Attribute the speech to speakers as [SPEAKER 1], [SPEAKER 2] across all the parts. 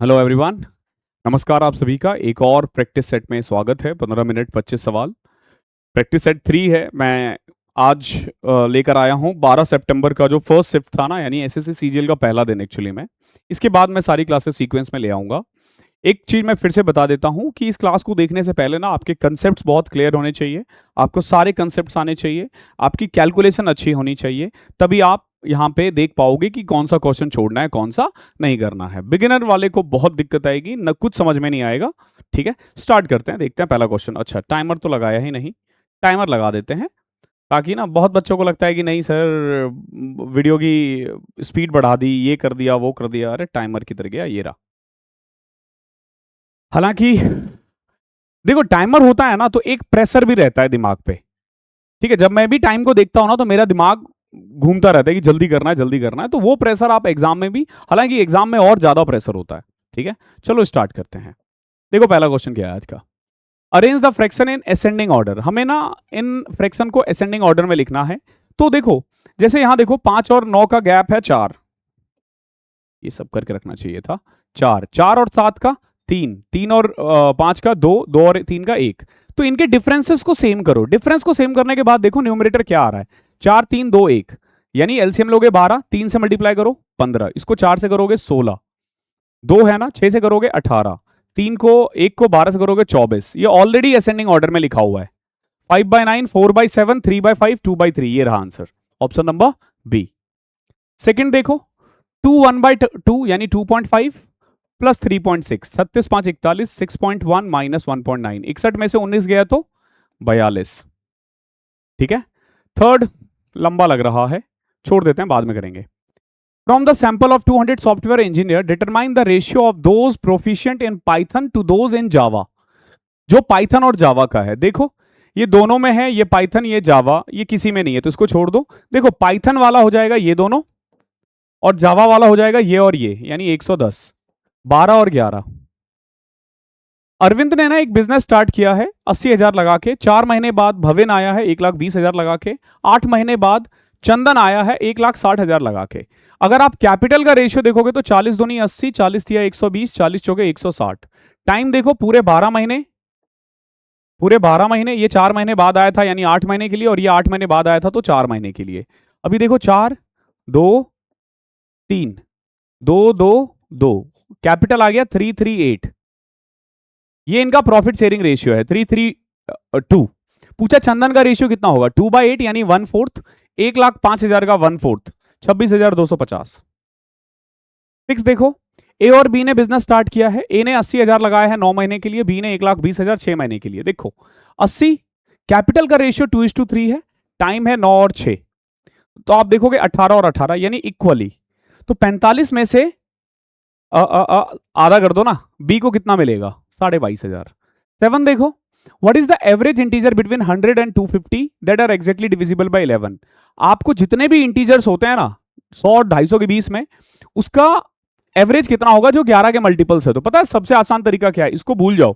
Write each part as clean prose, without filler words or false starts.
[SPEAKER 1] Hello everyone. नमस्कार, आप सभी का एक और प्रैक्टिस सेट में स्वागत है। 15 मिनट 25 सवाल। प्रैक्टिस सेट 3 है। मैं आज लेकर आया हूं 12 सितंबर का जो फर्स्ट शिफ्ट था ना, यानी एसएससी सीजीएल का पहला दिन एक्चुअली में। इसके बाद मैं सारी क्लासेस सीक्वेंस में ले आऊंगा। एक चीज मैं फिर से बता देता हूं कि इस क्लास को देखने से पहले ना आपके कंसेप्ट बहुत क्लियर होने चाहिए। आपको सारे कंसेप्ट आने चाहिए। आपकी कैलकुलेशन अच्छी होनी चाहिए। तभी आप यहाँ पे देख पाओगे कि कौन सा क्वेश्चन छोड़ना है, कौन सा नहीं करना है। बिगिनर वाले को बहुत दिक्कत आएगी, न कुछ समझ में नहीं आएगा। ठीक है, स्टार्ट करते हैं। देखते हैं पहला क्वेश्चन। अच्छा, टाइमर तो लगाया ही नहीं। टाइमर लगा देते हैं ताकि ना बहुत बच्चों को लगता है कि नहीं सर, वीडियो की स्पीड बढ़ा दी, ये कर दिया, वो कर दिया। अरे टाइमर किधर गया? ये रहा। हालांकि देखो, टाइमर होता है ना तो एक प्रेशर भी रहता है दिमाग पे। ठीक है, जब मैं भी टाइम को देखता हूं ना तो मेरा दिमाग घूमता रहता है कि जल्दी करना है, जल्दी करना है। तो वो प्रेशर आप एग्जाम में भी, हालांकि एग्जाम में और ज्यादा प्रेशर होता है। ठीक है, चलो स्टार्ट करते हैं। देखो पहला क्वेश्चन क्या है आज का। Arrange the fraction in ascending order. हमें ना इन फ्रैक्शन को असेंडिंग ऑर्डर में लिखना है। तो देखो, जैसे यहां देखो 5 और 9 का गैप है 4। ये सब करके रखना चाहिए था। 4, 4 और 7 का 3, 3 और 5 का 2, 2 और 3 का 1। तो इनके डिफरेंसेस को सेम करो। डिफरेंस को सेम करने के बाद देखो न्यूमरेटर क्या आ रहा है। 4, 3, 2, 1, यानी एलसीएम लोगे 12, 3 से मल्टीप्लाई करो 15, इसको 4 से करोगे 16, 2 है ना, 6 से करोगे 18, 3 को 1 को 12 से करोगे 24। ये ऑलरेडी असेंडिंग ऑर्डर में लिखा हुआ है। 5/9, 4/7, 3/5, 2/3। ये रहा answer, option number B. Second देखो, 2 1/2 यानी 2.5 प्लस 3.6, 36 5 41, 6.1 माइनस 1.9, 61 में से 19 गया तो 42। ठीक है, थर्ड लंबा लग रहा है, छोड़ देते हैं, बाद में करेंगे। From the sample of 200 software engineer determine the ratio of those proficient in Python to those in Java. जो पाइथन और जावा का है, देखो ये दोनों में है, ये पाइथन ये जावा, ये किसी में नहीं है तो इसको छोड़ दो। देखो पाइथन वाला हो जाएगा ये दोनों, और जावा वाला हो जाएगा ये और ये, यानी 110, 12 और 11। अरविंद ने ना एक बिजनेस स्टार्ट किया है 80,000 लगा के। 4 महीने बाद भविन आया है 1,20,000 लगा के। 8 महीने बाद चंदन आया है 1,60,000 लगा के। अगर आप कैपिटल का रेशियो देखोगे तो 40 दूनी 80, 40 दिया 120, 40 चौके 160। टाइम देखो पूरे 12 महीने, पूरे 12 महीने। ये 4 महीने बाद आया था यानी 8 महीने के लिए, और ये 8 महीने बाद आया था तो 4 महीने के लिए। अभी देखो 4 2 3 2 2 2, कैपिटल आ गया 338। ये इनका प्रॉफिट शेयरिंग रेशियो है 332। पूछा चंदन का रेशियो कितना होगा, 2/8 यानी 1/4। 1,05,000 का 1/4, 26,250। फिक्स देखो, ए और बी ने बिजनेस स्टार्ट किया है। ए ने 80,000 लगाया है 9 महीने के लिए, बी ने 1,20,000 6 महीने के लिए। देखो 80, कैपिटल का रेशियो 2:3 है, टाइम है 9 और 6, तो आप देखोगे 18 और 18 यानी इक्वली। तो 45 में से आधा कर दो ना, बी को कितना मिलेगा, 22,500। 7 देखो, what is the average integer between 100 and 250 that are exactly divisible by 11। आपको जितने भी इंटीजर्स होते हैं ना 100 और 250 के बीच में, उसका एवरेज कितना होगा जो 11 के मल्टीपल्स है। तो पता है सबसे आसान तरीका क्या है, इसको भूल जाओ।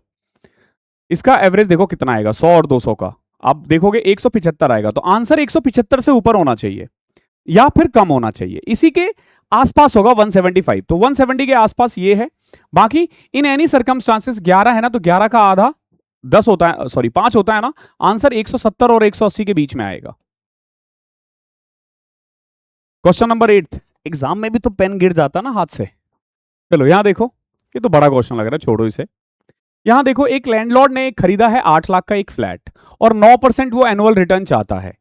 [SPEAKER 1] इसका एवरेज देखो कितना आएगा 100 और 200 का, आप देखोगे 175 आएगा। तो आंसर 175 से ऊपर होना चाहिए या फिर कम होना चाहिए। इसी के आसपास होगा 175, तो 170 के आसपास ये है। बाकी इन एनी सर्कमस्टांसेस 11 है ना, तो 11 का आधा 10 होता है, सॉरी 5 होता है ना। आंसर 170 और 180 के बीच में आएगा। Question number 8। एग्जाम में भी तो पेन गिर जाता ना हाथ से। चलो यहां देखो, ये तो बड़ा क्वेश्चन लग रहा है, छोड़ो इसे। यहां देखो, एक लैंडलॉर्ड ने खरीदा है 8 लाख का एक फ्लैट, और 9% वो एनुअल रिटर्न चाहता है,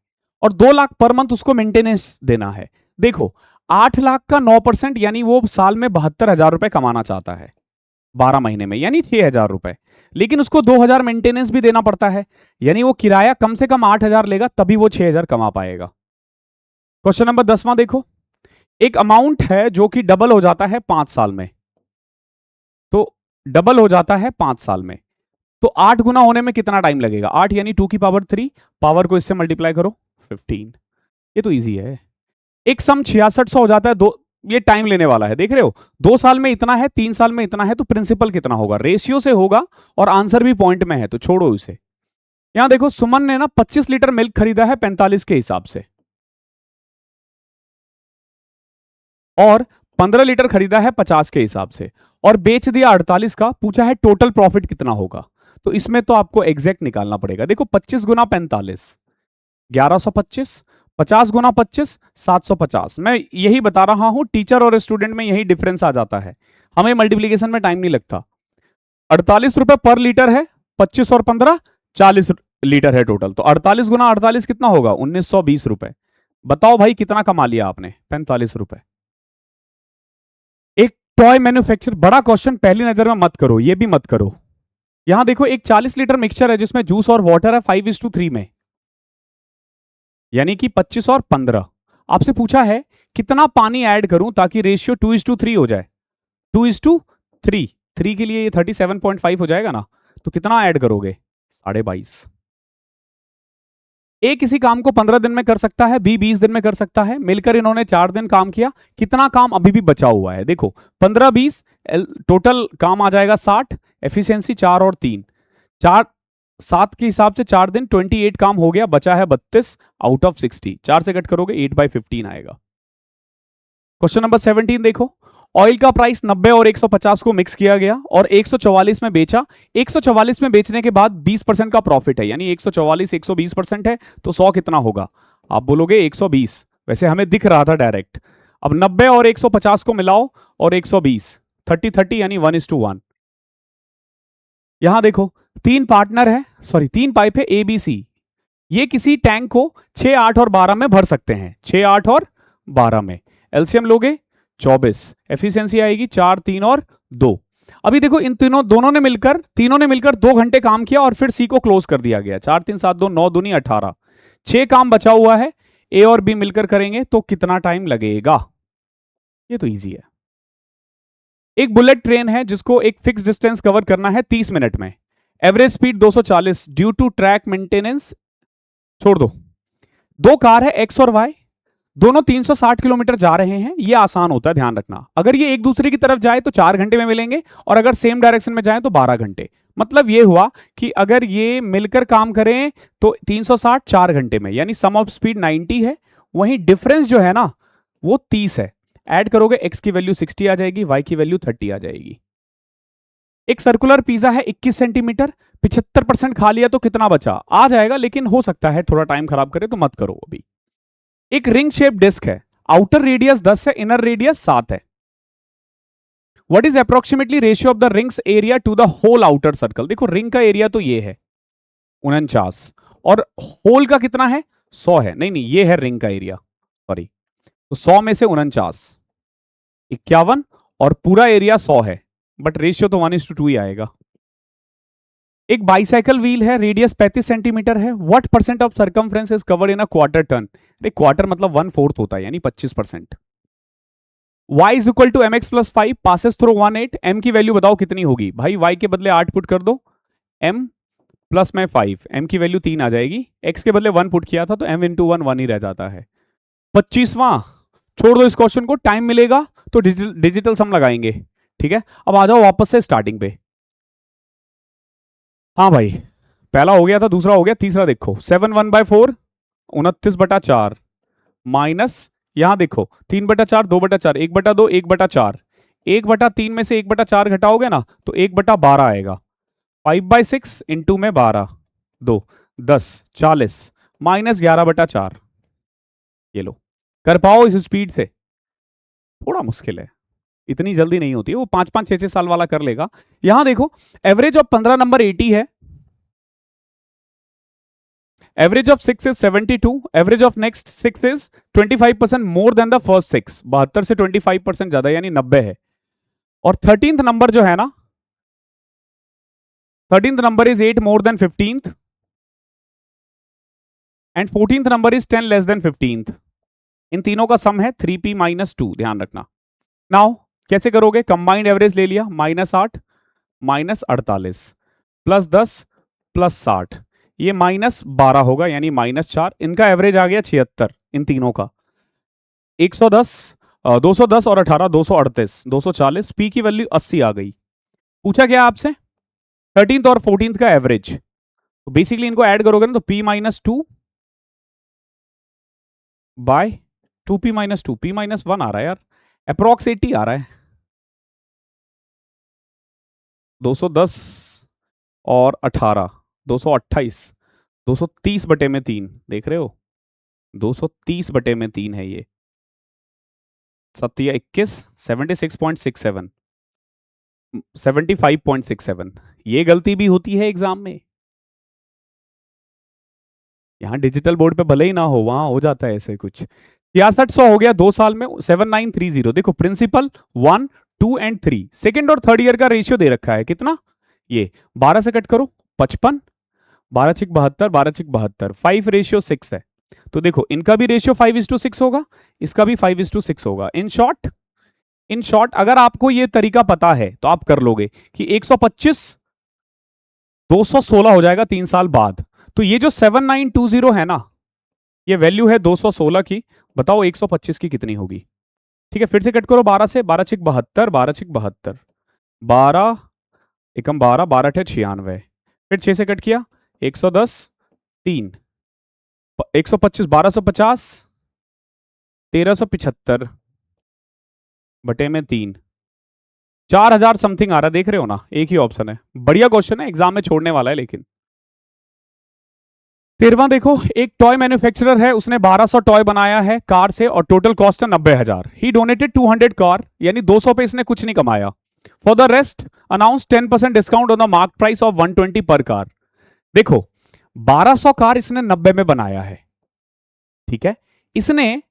[SPEAKER 1] और 2 लाख पर मंथ उसको मेंटेनेंस देना है। देखो 8 लाख का 9% यानी वो साल में 72,000 रुपए कमाना चाहता है 12 महीने में, यानी 6,000 रुपए। लेकिन उसको 2,000 मेंटेनेंस भी देना पड़ता है, यानी वो किराया कम से कम 8,000 लेगा, तभी वो 6,000 कमा पाएगा। क्वेश्चन नंबर 10वां देखो, एक अमाउंट है जो कि डबल हो जाता है 5 साल में। तो डबल हो जाता है 5 साल में, तो 8 गुना होने में कितना टाइम लगेगा, 8 यानी 2 की पावर 3, पावर को इससे मल्टीप्लाई करो 15। ये तो इजी है। एक सम 6600 हो जाता है, दो, ये टाइम लेने वाला है, देख रहे हो। 2 साल में इतना है, 3 साल में इतना है, तो प्रिंसिपल कितना होगा, रेशियो से होगा, और आंसर भी पॉइंट में है, तो छोड़ो इसे। यहां देखो सुमन ने ना 25 लीटर मिल्क खरीदा है 45 के हिसाब से, और 15 लीटर खरीदा है 50 के हिसाब से और बेच दिया 48 का, पूछा है टोटल प्रॉफिट कितना होगा। तो इसमें तो आपको एग्जैक्ट निकालना पड़ेगा। देखो 25 गुना 45 1125, 50 गुना 25 750। मैं यही बता रहा हूं, टीचर और स्टूडेंट में यही डिफरेंस आ जाता है, हमें मल्टीप्लीकेशन में टाइम नहीं लगता। 48 रुपए पर लीटर है, 25 और 15 40 लीटर है टोटल, तो 48 गुना 48 कितना होगा 1920 रुपए। बताओ भाई कितना कमा लिया आपने, 45 रुपए। एक टॉय मैन्युफैक्चर, बड़ा क्वेश्चन पहली नजर में मत करो, ये भी मत करो। यहां देखो एक 40 लीटर मिक्सचर है जिसमें जूस और वाटर है 5:3 में, यानी कि 25 और 15। आपसे पूछा है कितना पानी ऐड करूं ताकि रेशियो 2:3 हो जाए। 2:3, 3 के लिए ये 37.5 हो जाएगा ना, तो कितना ऐड करोगे 22.5। ए किसी काम को 15 दिन में कर सकता है, बी 20 दिन में कर सकता है, मिलकर इन्होंने 4 दिन काम किया, कितना काम अभी भी बचा हुआ है। देखो 15-20 टोटल काम आ जाएगा 60, एफिशिएंसी 4 और 3, 4 7 के हिसाब से 4 दिन 28 काम हो गया, बचा है 32 आउट ऑफ 60। 4 से कट करोगे 8/15 आएगा। क्वेश्चन नंबर 17 देखो, ऑयल का प्राइस 90 और 150 को मिक्स किया गया और 144 में बेचा। 144 में बेचने के बाद 20% का प्रॉफिट है, यानी 144 120% है, तो 100 कितना होगा, आप बोलोगे 120। वैसे हमें दिख रहा था डायरेक्ट। अब 90 और 150 को मिलाओ और 120, 30-30 यानी 1:1। यहां देखो 3 पार्टनर है, सॉरी 3 पाइप है ए बी सी। ये किसी टैंक को 6, 8 और 12 में भर सकते हैं, 6, 8 और 12 में। एलसीएम लोगे 24, एफिशिएंसी आएगी 4, 3 और 2। अभी देखो इन तीनों ने मिलकर 2 घंटे काम किया और फिर सी को क्लोज कर दिया गया। 4, 3, 7, 2, 9 दूनी 18, 6 काम बचा हुआ है, ए और बी मिलकर करेंगे तो कितना टाइम लगेगा। ये तो इजी है। एक बुलेट ट्रेन है जिसको एक फिक्स डिस्टेंस कवर करना है 30 मिनट में, average speed 240, due to track maintenance छोड़ दो। 2 कार है एक्स और वाई, दोनों 360 किलोमीटर जा रहे हैं। ये आसान होता है, ध्यान रखना। अगर ये एक दूसरे की तरफ जाए तो 4 घंटे में मिलेंगे और अगर सेम डायरेक्शन में जाए तो 12 घंटे। मतलब ये हुआ कि अगर ये मिलकर काम करें तो 360 4 घंटे में, यानी सम ऑफ स्पीड 90 है, वहीं डिफरेंस जो है ना वो 30 है। ऐड करोगे एक्स की वैल्यू 60 आ जाएगी, वाई की वैल्यू 30 आ जाएगी। एक सर्कुलर पिज्जा है 21 सेंटीमीटर, 75% खा लिया तो कितना बचा, आ जाएगा, लेकिन हो सकता है थोड़ा टाइम खराब करे तो मत करो अभी। एक रिंग शेप डिस्क है, आउटर रेडियस 10 है, इनर रेडियस 7 है। What is approximately ratio of the rings area to the whole outer circle. देखो रिंग का एरिया तो ये है 49 और होल का कितना है 100 है, नहीं ये है रिंग का एरिया, सॉरी। तो 100 में से 49 51 और पूरा एरिया 100 है, बट रेशियो तो 1:2 ही आएगा। एक बाइसाइकिल व्हील है, रेडियस 35 सेंटीमीटर है, what percent of circumference is covered in a quarter turn. Quarter मतलब 1/4 होता है, यानी 25%। y is equal to mx plus 5 passes through 1/8, m की वैल्यू बताओ कितनी होगी। भाई y के बदले 8 पुट कर दो, m प्लस में 5, m की वैल्यू 3 आ जाएगी, x के बदले 1 पुट किया था तो m इंटू 1 1 ही रह जाता है। 25वां, छोड़ दो इस क्वेश्चन को, टाइम मिलेगा तो डिजिटल सम लगाएंगे, ठीक है। अब आ जाओ वापस से स्टार्टिंग पे। हाँ भाई पहला हो गया था, दूसरा हो गया, तीसरा देखो 7 1/4 29/4 माइनस, यहां देखो 3/4 2/4 1/2 1/4, 1/3 में से 1/4 घटाओगे ना तो 1/12 आएगा। 5/6 इंटू में 12 2 10 40 माइनस 11/4। ये लो, कर पाओ इस स्पीड से, थोड़ा मुश्किल है, इतनी जल्दी नहीं होती है, वो 5-5 6-6 साल वाला कर लेगा। यहां देखो एवरेज ऑफ 15 नंबर 80 है, average of 6 is 72, average of next 6 is 25% more than the first 6, 72 से 25% ज्यादा यानी 90 है। और 13th नंबर जो है ना, 13th number is 8 more than 15th and 14th number is 10 less than 15th। इन तीनों का सम है 3p - 2, ध्यान रखना। नाउ कैसे करोगे, कंबाइंड एवरेज ले लिया, -8 -48 प्लस 10 प्लस 60, ये -12 होगा यानी -4। इनका एवरेज आ गया 76, इन तीनों का 110 210 और 18 238 240, पी की वैल्यू 80 आ गई। पूछा गया आपसे 13th और 14th का एवरेज, तो बेसिकली इनको ऐड करोगे ना तो p - 2 बाय 2p - 2, p - 1 आ रहा है यार, अप्रॉक्स 80 आ रहा है, 210 और 18, 228, 230/3 देख रहे हो, 230/3 है ये, 21, 76.67, 75.67। ये गलती भी होती है एग्जाम में, यहां डिजिटल बोर्ड पे भले ही ना हो, वहां हो जाता है ऐसे कुछ। 6600 हो गया 2 साल में, 7930। देखो प्रिंसिपल 1, 2 एंड 3, सेकेंड और थर्ड ईयर का रेशियो दे रखा है कितना, ये 12 से कट करो 55, 12×6 = 72, 12×6 = 72, 5:6 है। तो देखो इनका भी रेशियो 5:6 होगा, इसका भी 5:6 होगा। इन शॉर्ट अगर आपको ये तरीका पता है तो आप कर लोगे कि 125 216 हो जाएगा 3 साल बाद। तो ये जो 7920 है ना, ये वैल्यू है 216 की, बताओ 125 की कितनी होगी। ठीक है, फिर से कट करो 12 से, 12×6 = 72, 12×6 = 72, 12 एकम 12, 12×8 = 96, फिर 6 से कट किया 110, 3, 125, 1250, 1375/3, 4000 समथिंग आ रहा है, देख रहे हो ना, एक ही ऑप्शन है। बढ़िया क्वेश्चन है, एग्जाम में छोड़ने वाला है लेकिन। 13वां देखो, एक टॉय मैन्युफैक्चरर है, उसने 1200 टॉय बनाया है कार से और टोटल कॉस्ट है 90,000। ही डोनेटेड 200 कार, यानी 200 पे इसने कुछ नहीं कमाया। For the rest announce 10% discount on the mark price of 120 पर कार। देखो 1200 कार इसने 90 में बनाया है, ठीक है, इसने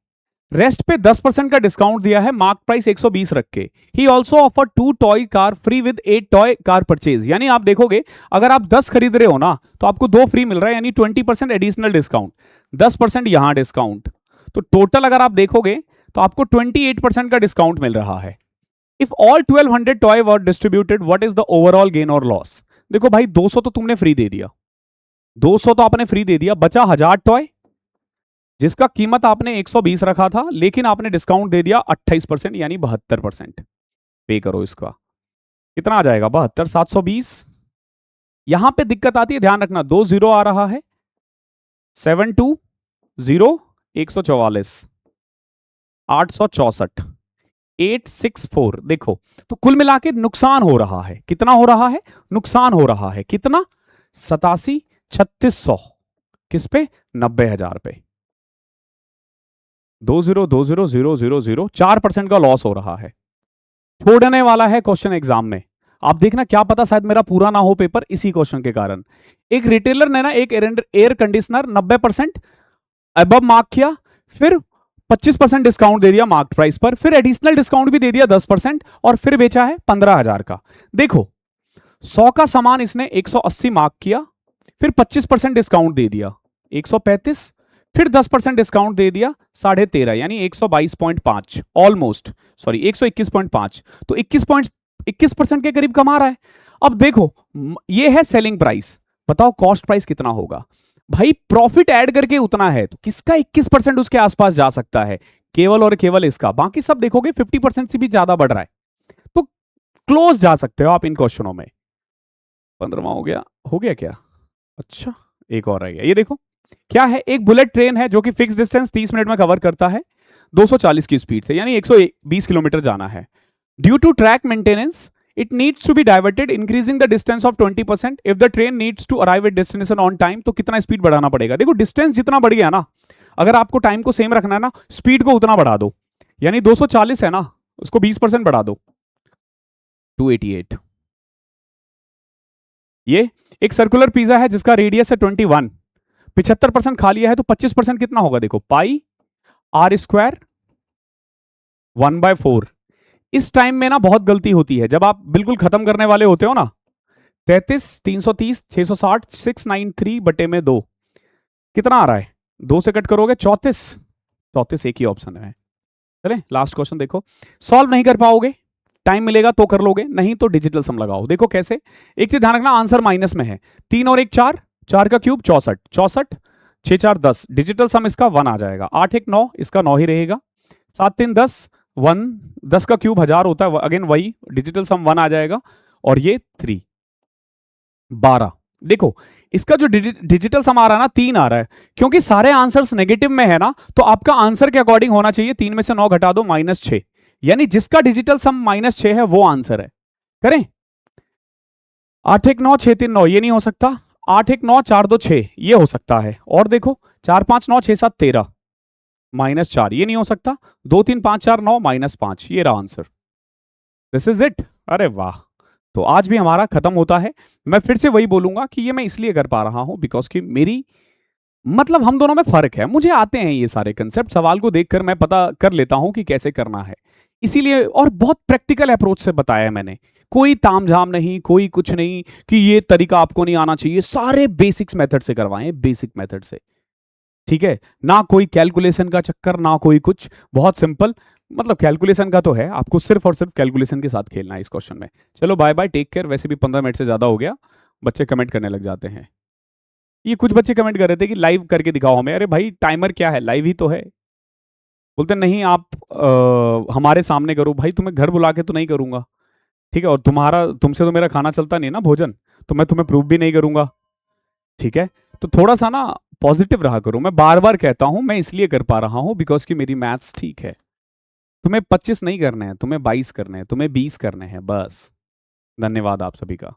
[SPEAKER 1] रेस्ट पे 10% का डिस्काउंट दिया है, मार्क प्राइस 120 रख के। He also offer 2 toy car free with 8 toy car purchase. यानी आप देखोगे अगर आप 10 खरीद रहे हो ना तो आपको 2 फ्री मिल रहा है, यानी 20% एडिशनल डिस्काउंट, 10% यहां डिस्काउंट, तो टोटल अगर आप देखोगे तो आपको 28% का डिस्काउंट मिल रहा है। If all 1200 toy were distributed what is the overall gain और लॉस। देखो भाई 200 तो तुमने फ्री दे दिया, 200 तो आपने फ्री दे दिया, बचा 1000 टॉय जिसका कीमत आपने 120 रखा था, लेकिन आपने डिस्काउंट दे दिया 28%, यानी 72%। पे करो इसका, कितना आ जाएगा, 72, 720। यहां पे दिक्कत आती है, ध्यान रखना 2 0 आ रहा है, 720, 144, 864, 864। देखो तो कुल मिला के नुकसान हो रहा है, कितना हो रहा है, नुकसान हो रहा है कितना, 87, 3600, किस पे, 90,000 पे। 20, 4% का लॉस हो रहा है। छोड़ने वाला है क्वेश्चन एग्जाम में, आप देखना, क्या पता शायद मेरा पूरा ना हो पेपर इसी क्वेश्चन के कारण। एक रिटेलर ने ना एक एयर कंडीशनर 90% अबव मार्क किया, फिर 25% डिस्काउंट दे दिया मार्क प्राइस पर, फिर एडिशनल डिस्काउंट भी दे दिया 10%, और फिर बेचा है 15,000 का। देखो 100 का सामान इसने 180 मार्क किया, फिर 25% डिस्काउंट दे दिया 135, फिर 10% डिस्काउंट दे दिया 13.5, यानी 122.5, ऑलमोस्ट सॉरी 121.5, तो 21% के करीब कमा रहा है। अब देखो ये है सेलिंग प्राइस, बताओ कॉस्ट प्राइस कितना होगा। भाई प्रॉफिट ऐड करके उतना है, तो किसका 21% उसके आसपास जा सकता है, केवल और केवल इसका। बाकी सब देखोगे 50% से भी ज्यादा बढ़ रहा है, तो क्लोज जा सकते हो आप इन क्वेश्चनों में। 15वां हो गया क्या, अच्छा एक और रह गया, ये देखो क्या है, एक बुलेट ट्रेन है जो कि फिक्स डिस्टेंस 30 मिनट में कवर करता है 240 की स्पीड से, यानी 120 किलोमीटर जाना है। Due to track maintenance it needs to be diverted increasing the distance of 20%। If the train needs to arrive at destination on time, तो कितना स्पीड बढ़ाना पड़ेगा। देखो डिस्टेंस जितना बढ़ गया ना, अगर आपको टाइम को सेम रखना है ना, स्पीड को उतना बढ़ा दो, यानी 240 है ना, उसको 20% बढ़ा दो, 288। ये एक सर्कुलर पिज्जा है जिसका रेडियस है 21, 75% खा लिया है, तो 25% कितना होगा, देखो पाई r², 1/4। इस टाइम में ना बहुत गलती होती है, जब आप बिल्कुल खत्म करने वाले होते हो ना, 33, 330, 660, 693/2, कितना आ रहा है, 2 से कट करोगे 34, एक ही ऑप्शन है। चले लास्ट क्वेश्चन देखो, सॉल्व नहीं कर पाओगे, टाइम मिलेगा तो कर लोगे, नहीं तो डिजिटल सम लगाओ। देखो कैसे, एक चीज ध्यान रखना, आंसर माइनस में है, 3 और 1 4, 4 का क्यूब 64, 64, 6 4 10, डिजिटल सम इसका 1 आ जाएगा, 8 1 9, इसका 9 ही रहेगा, 7 3 10, 1, 10 का क्यूब 1000 होता है, अगेन वही डिजिटल सम 1 आ जाएगा, और ये 3 12। देखो इसका जो डिजिटल सम आ रहा है ना, 3 आ रहा है, क्योंकि सारे आंसर्स नेगेटिव में है ना, तो आपका आंसर के अकॉर्डिंग होना चाहिए, 3 में से 9 घटा दो -6, यानी जिसका डिजिटल सम -6 है वो आंसर है। करें 8 1 9 6 3 9, ये नहीं हो सकता। 8 1 9 4 2 6, ये हो सकता है। और देखो 4 5 9 6 7 13 -4, ये नहीं हो सकता। 2 3 5 4 9 -5, ये रहा आंसर। This is it. अरे वाह, तो आज भी हमारा खत्म होता है। मैं फिर से वही बोलूंगा कि ये मैं इसलिए कर पा रहा हूं बिकॉज कि मेरी मतलब हम दोनों में फर्क है। मुझे आते हैं ये सारे कंसेप्ट, सवाल को देखकर मैं पता कर लेता हूं कि कैसे करना है, इसीलिए। और बहुत प्रैक्टिकल अप्रोच से बताया है मैंने, कोई तामझाम नहीं, कोई कुछ नहीं कि ये तरीका आपको नहीं आना चाहिए। सारे बेसिक्स मेथड से करवाएं, बेसिक मेथड से, ठीक है ना। कोई कैलकुलेशन का चक्कर ना, कोई कुछ, बहुत सिंपल। मतलब कैलकुलेशन का तो है, आपको सिर्फ और सिर्फ कैलकुलेशन के साथ खेलना है इस क्वेश्चन में। चलो बाय बाय, टेक केयर। वैसे भी 15 मिनट से ज्यादा हो गया, बच्चे कमेंट करने लग जाते हैं। ये कुछ बच्चे कमेंट कर रहे थे कि लाइव करके दिखाओ हमें। अरे भाई टाइमर क्या है, लाइव ही तो है। बोलते नहीं आप हमारे सामने करो। भाई तुम्हें घर बुला के तो नहीं करूंगा, ठीक है। और तुमसे तो मेरा खाना चलता नहीं ना, भोजन, तो मैं तुम्हें प्रूव भी नहीं करूंगा, ठीक है। तो थोड़ा सा ना पॉजिटिव रहा करो। मैं बार बार कहता हूं, मैं इसलिए कर पा रहा हूं बिकॉज कि मेरी मैथ्स ठीक है। तुम्हें 25 नहीं करने हैं, तुम्हें 22 करने हैं, तुम्हें 20 करने हैं, बस। धन्यवाद आप सभी का।